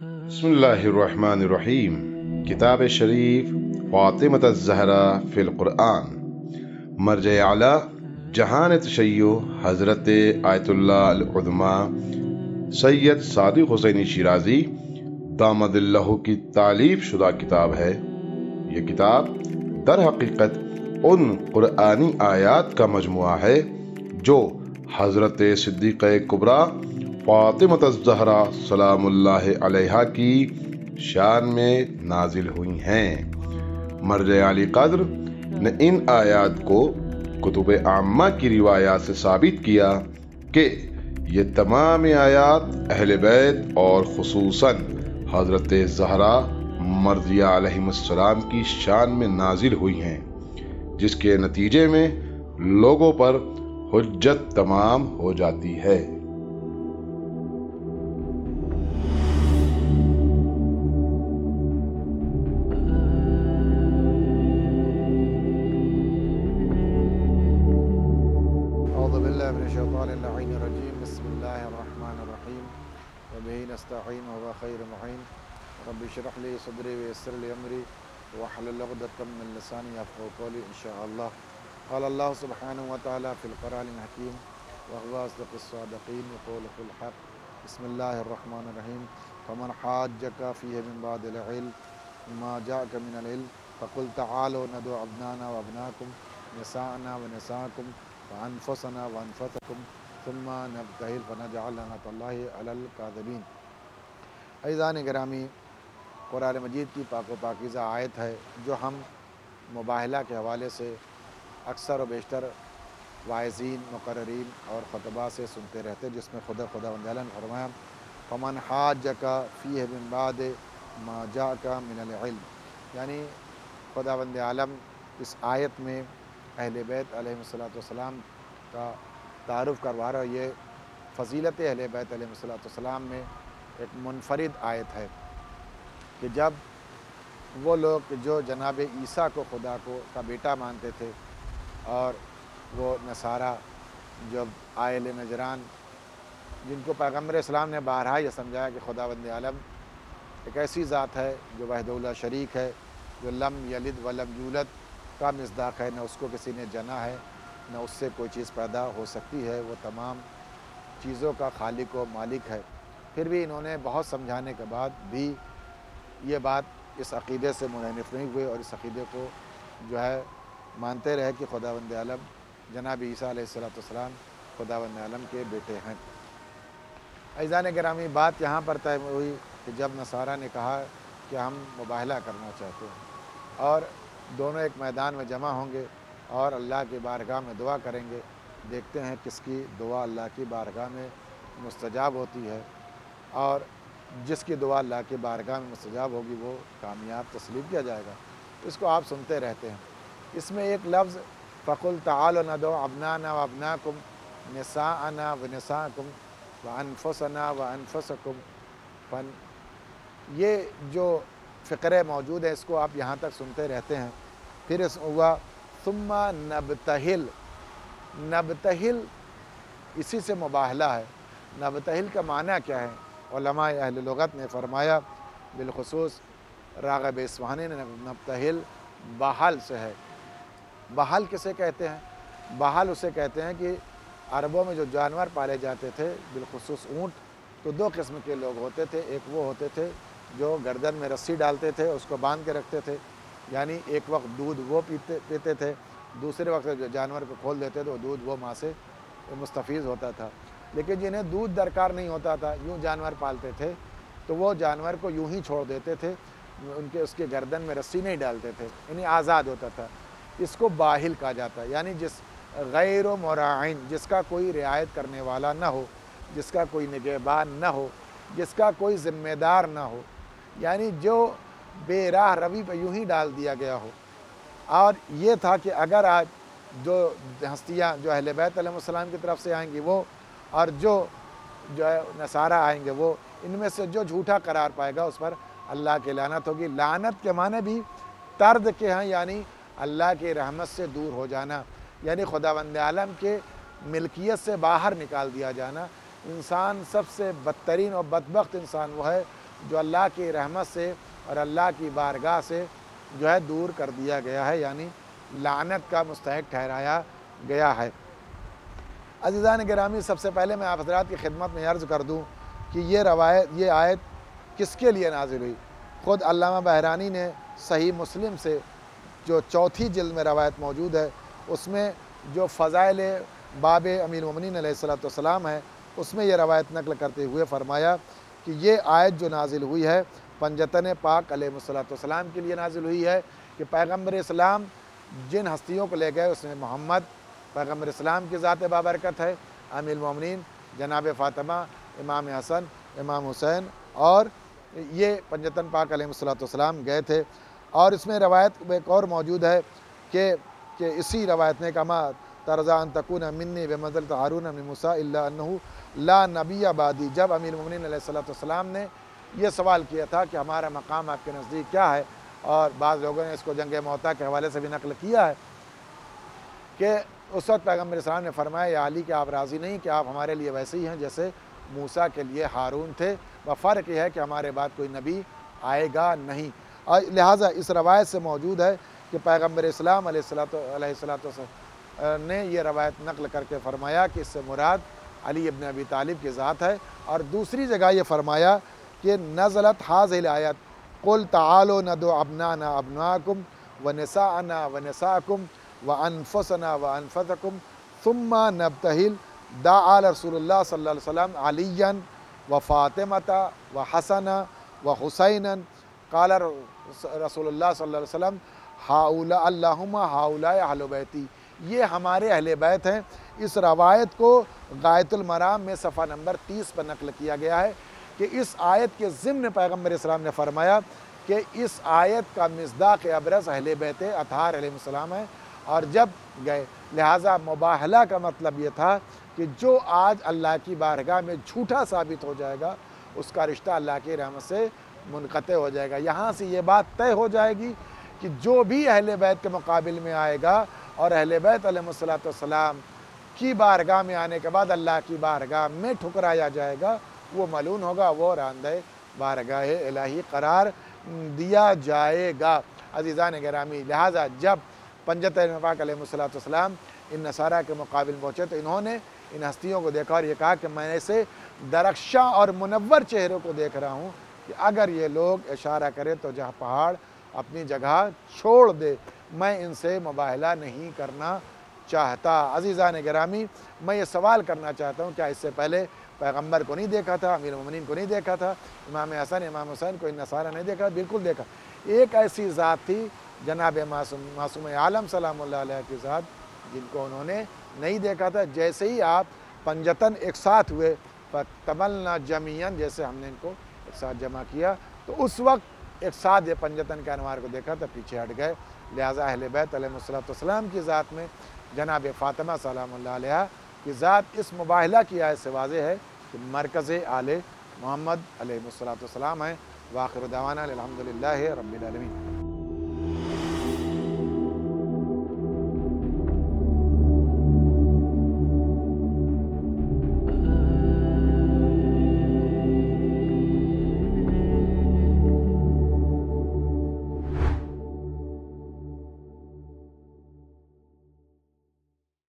बिस्मिल्लाहिर्रहमानिर्रहीम। किताब शरीफ फातिमत ज़हरा फ़िल क़ुरआन। मर्ज आला जहान तशय्यो हज़रत आयतुल्लाह अल उज़मा सैयद सादिक़ हुसैनी शिराज़ी दामदिल्लाहु की तालीफ शुदा किताब है। ये किताब दर हकीकत उन कुरआनी आयात का मजमुआ है जो हज़रत सिद्दीक़ा कुबरा फातिमत ज़हरा सलामुल्लाह अलैहा की शान में नाजिल हुई हैं। मर्ज आली क़द्र ने इन आयात को कुतुब आम्मा की रिवायात से साबित किया कि ये तमाम आयात अहले बैत और खुसूसन हज़रत ज़हरा मर्ज़िया अलैहिस्सलाम की शान में नाजिल हुई हैं, जिसके नतीजे में लोगों पर हुज्जत तमाम हो जाती है। बिस्मिल्लाहिर्रहमानिर्रहीम वबिही नस्तईन व खैर मुईन रब्बि इश्रह ली सदरी व यस्सिर ली अमरी वहलुल उक़दतम मिन लिसानी यफ़क़हू क़ौली इंशाअल्लाह। क़ाल अल्लाह सुब्हानहु व तआला फ़िल क़ुरआनिल हकीम व हुवा अस्दक़ुस सादिक़ीन यक़ूलुल हक़। बिस्मिल्लाहिर्रहमानिर्रहीम। फ़मन हाज्जका फ़ीहि मिन बादिल इल्म मा जाअका मिनल इल्म फ़क़ुल तआलू नदउ अब्नाना व अब्नाकुम निसाअना व निसाअकुम व अनफुसना व अनफुसकुम सुम्मा नब्तहिल फ़नजअल लअनतल्लाहि अलल काज़िबीन। अज़ीज़ान गिरामी, कुरान मजीद की पाक व पाकीज़ा आयत है जो हम मुबाहला के हवाले से अक्सर व बेशतर वाइज़ीन, मुक़र्रिरीन और ख़ुतबा से सुनते रहते हैं, जिसमें खुदावंद आला ने फरमाया फ़मन हाज्जका फ़ीहि मिन बाद मा जाअका मिनल इल्म, यानी खुदावंद आलम इस आयत में अहले बैत अलैहिस्सलाम का तारुफ़ करवा रहा है। ये फ़ज़ीलत अहले बैत अलैहिस्सलाम में एक मुनफ़रिद आयत है कि जब वो लोग जो जनाब ईसा को खुदा को का बेटा मानते थे और वो नसारा जब आयल नजरान, जिनको पैगम्बर इस्लाम ने बारहा यह समझाया कि खुदावंद आलम एक ऐसी ज़ात है जो वहदहु ला शरीक है, जो लम यलिद वलम यूलद का मिस्दाक़ है, न उसको किसी ने जना है न उससे कोई चीज़ पैदा हो सकती है, वो तमाम चीज़ों का खालिक व मालिक है। फिर भी इन्होंने बहुत समझाने के बाद भी ये बात इस अक़ीदे से मुनहरिफ़ नहीं हुए और इस अक़ीदे को जो है मानते रहे कि खुदावंद आलम जनाब ईसा अलैहिस्सलाम खुदावंद आलम के बेटे हैं। अज़ीज़ान गिरामी, बात यहाँ पर तय हुई कि जब नसारा ने कहा कि हम मुबाहला करना चाहते हैं और दोनों एक मैदान में जमा होंगे और अल्लाह की बारगाह में दुआ करेंगे, देखते हैं किसकी दुआ अल्लाह की बारगाह में मुस्तजाब होती है, और जिसकी दुआ अल्लाह की बारगाह में मुस्तजाब होगी वो कामयाब तस्लीम किया जाएगा। इसको आप सुनते रहते हैं। इसमें एक लफ्ज़ फ़क़ुल तआलू नदउ अब्नाना व अब्नाकुम निसाअना व निसाअकुम व अनफुसना व अनफुसकुम, ये जो फ़िक्रे मौजूद है इसको आप यहाँ तक सुनते रहते हैं। फिर इस हुआ सुम्मा नब्तहिल, नब्तहिल इसी से मुबाहला है। नब्तहिल का माना क्या है? उलमाए अहले लुगत ने फरमाया, बिलखुसूस राग़िब इस्फ़हानी ने, नब्तहिल बहाल से है। बहाल किसे कहते हैं? बहाल उसे कहते हैं कि अरबों में जो जानवर पाले जाते थे, बिलखुसूस ऊँट, तो दो किस्म के लोग होते थे। एक वो होते थे जो गर्दन में रस्सी डालते थे, उसको बांध के रखते थे, यानी एक वक्त दूध वो पीते थे, दूसरे वक्त जो जानवर को खोल देते थे वो दूध वो माँ से मुस्तफ़ीज़ होता था। लेकिन जिन्हें दूध दरकार नहीं होता था, यूँ जानवर पालते थे, तो वो जानवर को यूँ ही छोड़ देते थे, उसके गर्दन में रस्सी नहीं डालते थे, यानी आज़ाद होता था। इसको बाहिल कहा जाता है, यानी जिस गैर मुराइन, जिसका कोई रियायत करने वाला न हो, जिसका कोई निगहबान न हो, जिसका कोई ज़िम्मेदार न हो, यानी जो बेराह रवी पर यूँ ही डाल दिया गया हो। और ये था कि अगर आज जो हस्तियाँ जो अहले बैत अलैहिस्सलाम की तरफ से आएंगी वो, और जो है नसारा आएंगे वो, इनमें से जो झूठा करार पाएगा उस पर अल्लाह की लानत होगी। लानत के माने भी तर्द के हैं, यानी अल्लाह की रहमत से दूर हो जाना, यानी खुदावंद आलम के मिल्कियत से बाहर निकाल दिया जाना। इंसान सबसे बदतरीन और बदबख्त इंसान वो है جو اللہ کی رحمت سے اور اللہ کی بارگاہ سے جو ہے دور کر دیا گیا ہے، یعنی لعنت کا مستحق ٹھہرایا گیا ہے۔ عزیزان گرامی، سب سے پہلے میں آپ حضرات کی خدمت میں عرض کر دوں کہ یہ آیت کس کے لیے نازل ہوئی۔ خود علامہ بحرانی نے صحیح مسلم سے جو چوتھی جلد میں روایت موجود ہے، اس میں جو فضائل باب امیر المومنین علیہ السلام ہے، اس میں یہ روایت نقل کرتے ہوئے فرمایا کہ یہ آیت جو نازل ہوئی ہے پنجتن پاک علیہ السلام کے لیے نازل ہوئی ہے کہ پیغمبر اسلام جن ہستیوں کو لے گئے اس میں محمد پیغمبر اسلام کی ذات بابرکت ہے، امیر المومنین جناب فاطمہ، امام حسن، امام حسین، اور یہ پنجتن پاک علیہ السلام گئے تھے۔ اور اس میں روایت ایک اور موجود ہے کہ اسی روایت نے کما ترضا ان تکون منی بمنزلۃ ہارون من موسیٰ الا انہ لا نبی بعدی، جب امیر المومنین علیہ السلام نے یہ سوال کیا تھا کہ ہمارا مقام آپ کے نزدیک کیا ہے، اور بعض لوگوں نے اس کو جنگ معطا کے حوالے سے بھی نقل کیا ہے کہ اس وقت پیغمبر اسلام نے فرمایا یا علی کہ آپ راضی نہیں کہ آپ ہمارے لیے ویسے ہی ہیں جیسے موسیٰ کے لیے ہارون تھے، فرق یہ ہے کہ ہمارے بعد کوئی نبی آئے گا نہیں۔ اور لہٰذا اس روایت سے موجود ہے کہ پیغمبر اسلام علیہ السلام نے یہ روایت نقل کر کے فرمایا کہ اس سے مراد علی ابن ابی طالب کی ذات ہے۔ اور دوسری جگہ یہ فرمایا کہ نزلت حاذہ الآیت قل تعالوا ندعو ابناءنا ابناءکم ونساءنا ونساءکم وانفسنا وانفسکم ثم نبتہل دعا رسول اللہ صلی اللہ علیہ وسلم علیاً وفاطمۃ وحسنا وحسینا قال رسول اللہ صلی اللہ علیہ وسلم ہؤلاء اللہم ہؤلاء اہل بیتی، یہ ہمارے اہل بیت ہیں۔ اس روایت کو غایۃ المرام میں صفحہ نمبر 30 پر نقل کیا گیا ہے کہ اس آیت کے ضمن پیغمبر اسلام نے فرمایا کہ اس آیت کا مصداق ابرز اہل بیت اطہار علیہ السلام ہے، اور جب گئے لہٰذا مباہلہ کا مطلب یہ تھا کہ جو آج اللہ کی بارگاہ میں جھوٹا ثابت ہو جائے گا اس کا رشتہ اللہ کی رحمت سے منقطع ہو جائے گا۔ یہاں سے یہ بات طے ہو جائے گی کہ جو بھی اہل بیت کے مقابل میں آئے گا اور اہل بیت علیہ السلام کی بارگاہ میں آنے کے بعد اللہ کی بارگاہ میں ٹھکرایا جائے گا، وہ ملعون ہوگا، وہ راندہ بارگاہ الہی قرار دیا جائے گا۔ عزیزان گرامی، لہٰذا جب پنجتن پاک علیہ السلام ان نصارہ کے مقابل پہنچے تو انہوں نے ان ہستیوں کو دیکھا اور یہ کہا کہ میں ایسے درخشاں اور منور چہروں کو دیکھ رہا ہوں کہ اگر یہ لوگ اشارہ کرے تو جہاں پہاڑ اپنی جگہ چھوڑ دے، میں ان سے مباہلہ نہیں کرنا چاہتا۔ عزیزان گرامی، میں یہ سوال کرنا چاہتا ہوں، کیا اس سے پہلے پیغمبر کو نہیں دیکھا تھا، امیر المومنین کو نہیں دیکھا تھا، امام حسن امام حسین کو ان نصارہ نہیں دیکھا؟ بالکل دیکھا۔ ایک ایسی ذات تھی جناب معصوم عالم سلام اللہ علیہ کی ذات جن کو انہوں نے نہیں دیکھا تھا۔ جیسے ہی آپ پنجتن ایک ساتھ ہوئے فتملنا جمیعاً، جیسے ہم نے ان کو ایک ساتھ جمع کیا تو اس وقت ایک ساتھ یہ پنجتن کے انوار کو دیکھا تو پیچھے ہٹ گئے۔ لہٰذا اہل بیت علیہ السلام کی ذات میں جناب فاطمہ سلام اللہ علیہ کی ذات اس مباہلہ کی آیت سے واضح ہے کہ مرکز آل محمد علیہ السلام ہیں۔ وآخر دعوانا الحمدللہ رب العالمین۔